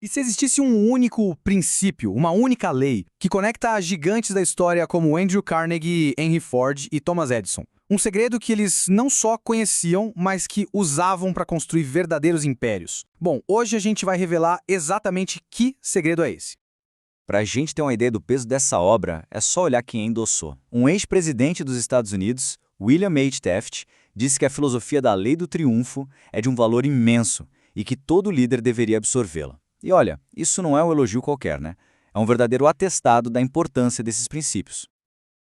E se existisse um único princípio, uma única lei, que conecta gigantes da história como Andrew Carnegie, Henry Ford e Thomas Edison? Um segredo que eles não só conheciam, mas que usavam para construir verdadeiros impérios. Bom, hoje a gente vai revelar exatamente que segredo é esse. Para a gente ter uma ideia do peso dessa obra, é só olhar quem a endossou. Um ex-presidente dos Estados Unidos, William H. Taft, disse que a filosofia da Lei do Triunfo é de um valor imenso e que todo líder deveria absorvê-la. E olha, isso não é um elogio qualquer, né? É um verdadeiro atestado da importância desses princípios.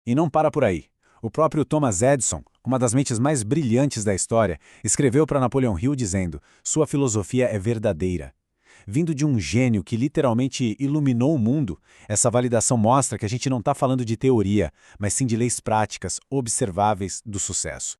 E não para por aí. O próprio Thomas Edison, uma das mentes mais brilhantes da história, escreveu para Napoleão Hill dizendo: sua filosofia é verdadeira. Vindo de um gênio que literalmente iluminou o mundo, essa validação mostra que a gente não está falando de teoria, mas sim de leis práticas, observáveis do sucesso.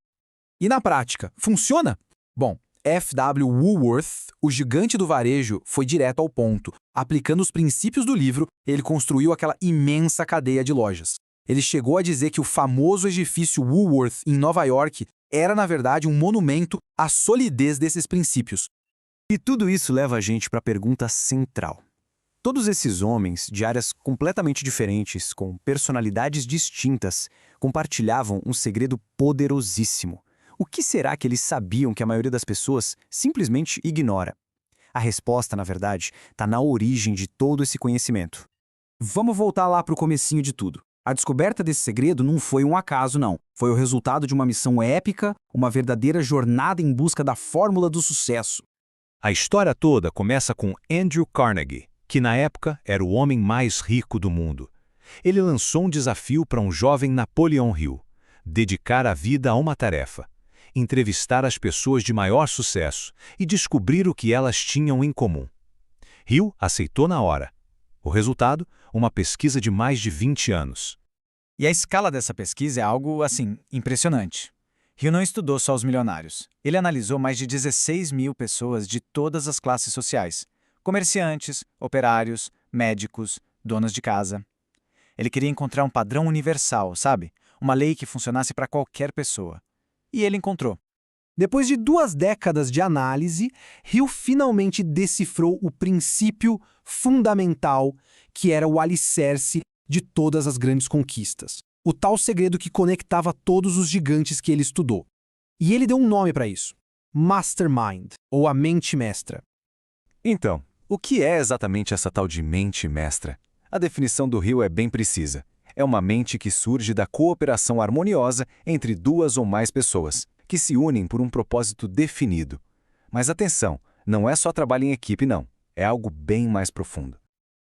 E na prática, funciona? Bom, F.W. Woolworth, o gigante do varejo, foi direto ao ponto. Aplicando os princípios do livro, ele construiu aquela imensa cadeia de lojas. Ele chegou a dizer que o famoso edifício Woolworth, em Nova York, era, na verdade, um monumento à solidez desses princípios. E tudo isso leva a gente para a pergunta central. Todos esses homens, de áreas completamente diferentes, com personalidades distintas, compartilhavam um segredo poderosíssimo. O que será que eles sabiam que a maioria das pessoas simplesmente ignora? A resposta, na verdade, está na origem de todo esse conhecimento. Vamos voltar lá para o comecinho de tudo. A descoberta desse segredo não foi um acaso, não. Foi o resultado de uma missão épica, uma verdadeira jornada em busca da fórmula do sucesso. A história toda começa com Andrew Carnegie, que na época era o homem mais rico do mundo. Ele lançou um desafio para um jovem Napoleão Hill: dedicar a vida a uma tarefa, entrevistar as pessoas de maior sucesso e descobrir o que elas tinham em comum. Hill aceitou na hora. O resultado? Uma pesquisa de mais de 20 anos. E a escala dessa pesquisa é algo, impressionante. Hill não estudou só os milionários. Ele analisou mais de 16 mil pessoas de todas as classes sociais. Comerciantes, operários, médicos, donas de casa. Ele queria encontrar um padrão universal, sabe? Uma lei que funcionasse para qualquer pessoa. E ele encontrou. Depois de 2 décadas de análise, Hill finalmente decifrou o princípio fundamental que era o alicerce de todas as grandes conquistas. O tal segredo que conectava todos os gigantes que ele estudou. E ele deu um nome para isso: Mastermind, ou a mente mestra. Então, o que é exatamente essa tal de mente mestra? A definição do Hill é bem precisa. É uma mente que surge da cooperação harmoniosa entre 2 ou mais pessoas, que se unem por um propósito definido. Mas atenção, não é só trabalho em equipe, não. É algo bem mais profundo.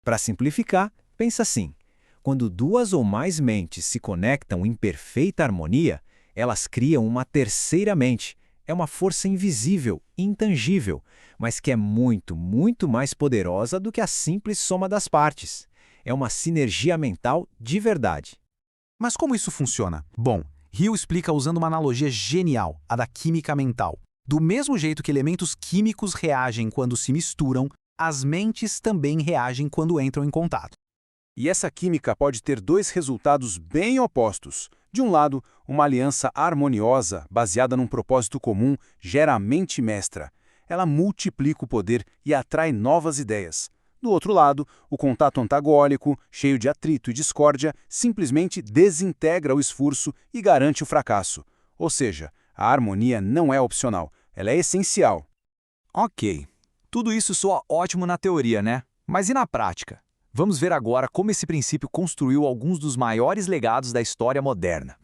Para simplificar, pensa assim: quando 2 ou mais mentes se conectam em perfeita harmonia, elas criam uma terceira mente. É uma força invisível, intangível, mas que é muito, muito mais poderosa do que a simples soma das partes. É uma sinergia mental de verdade. Mas como isso funciona? Bom, Hill explica usando uma analogia genial, a da química mental. Do mesmo jeito que elementos químicos reagem quando se misturam, as mentes também reagem quando entram em contato. E essa química pode ter 2 resultados bem opostos. De um lado, uma aliança harmoniosa, baseada num propósito comum, gera a mente mestra. Ela multiplica o poder e atrai novas ideias. Do outro lado, o contato antagônico, cheio de atrito e discórdia, simplesmente desintegra o esforço e garante o fracasso. Ou seja, a harmonia não é opcional, ela é essencial. Ok, tudo isso soa ótimo na teoria, né? Mas e na prática? Vamos ver agora como esse princípio construiu alguns dos maiores legados da história moderna.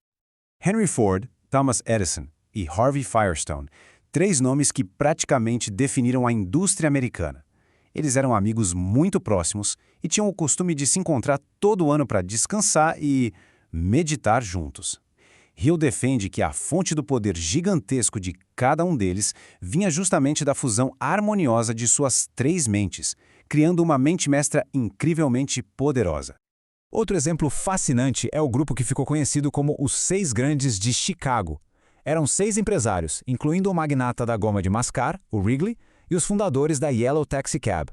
Henry Ford, Thomas Edison e Harvey Firestone, 3 nomes que praticamente definiram a indústria americana. Eles eram amigos muito próximos e tinham o costume de se encontrar todo ano para descansar e meditar juntos. Hill defende que a fonte do poder gigantesco de cada um deles vinha justamente da fusão harmoniosa de suas 3 mentes, criando uma mente mestra incrivelmente poderosa. Outro exemplo fascinante é o grupo que ficou conhecido como os 6 Grandes de Chicago. Eram 6 empresários, incluindo o magnata da goma de mascar, o Wrigley, e os fundadores da Yellow Taxi Cab.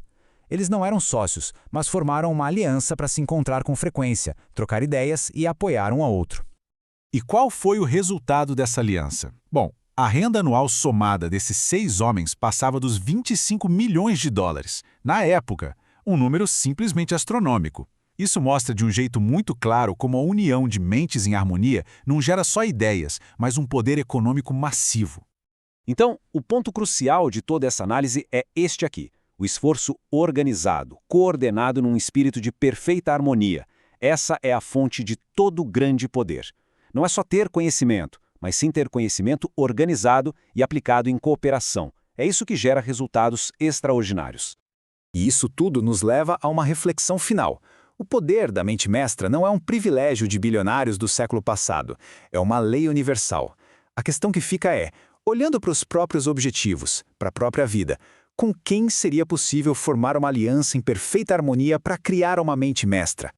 Eles não eram sócios, mas formaram uma aliança para se encontrar com frequência, trocar ideias e apoiar um ao outro. E qual foi o resultado dessa aliança? Bom, A renda anual somada desses 6 homens passava dos 25 milhões de dólares. Na época, um número simplesmente astronômico. Isso mostra de um jeito muito claro como a união de mentes em harmonia não gera só ideias, mas um poder econômico massivo. Então, o ponto crucial de toda essa análise é este aqui: o esforço organizado, coordenado num espírito de perfeita harmonia. Essa é a fonte de todo grande poder. Não é só ter conhecimento, mas sim ter conhecimento organizado e aplicado em cooperação. É isso que gera resultados extraordinários. E isso tudo nos leva a uma reflexão final. O poder da mente mestra não é um privilégio de bilionários do século passado, é uma lei universal. A questão que fica é, olhando para os próprios objetivos, para a própria vida, com quem seria possível formar uma aliança em perfeita harmonia para criar uma mente mestra?